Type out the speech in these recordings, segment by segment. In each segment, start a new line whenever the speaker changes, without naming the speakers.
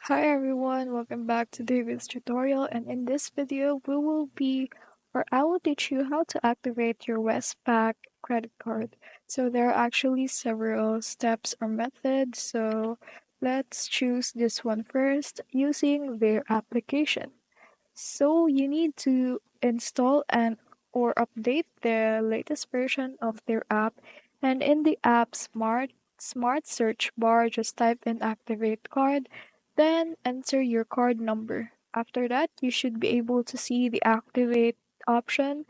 Hi everyone, welcome back to David's tutorial, and in this video I will teach you how to activate your Westpac credit card. So there are actually several steps or methods, so let's choose this one first using their application. So you need to install and or update the latest version of their app, and in the app smart search bar just type in activate card, then enter your card number. After that, you should be able to see the activate option,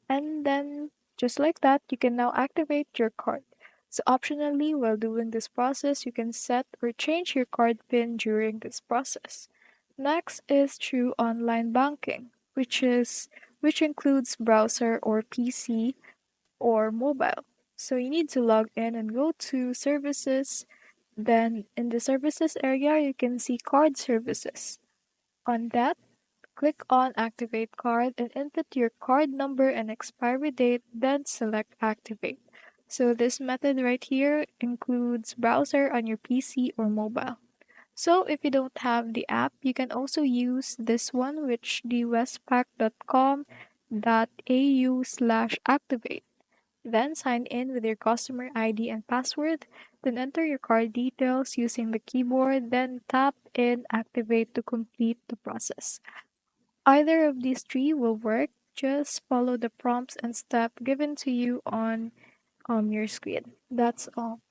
and then just like that you can now activate your card. So optionally, while doing this process, you can set or change your card pin during this process. Next is through online banking, which includes browser or PC or mobile. So you need to log in and go to services. Then in the services area, you can see card services. On that, click on Activate Card and input your card number and expiry date, then select Activate. So this method right here includes browser on your PC or mobile. So if you don't have the app, you can also use this one, which the westpac.com.au/activate. Then sign in with your customer ID and password, then enter your card details using the keyboard, then tap in Activate to complete the process. Either of these three will work. Just follow the prompts and step given to you on your screen. That's all.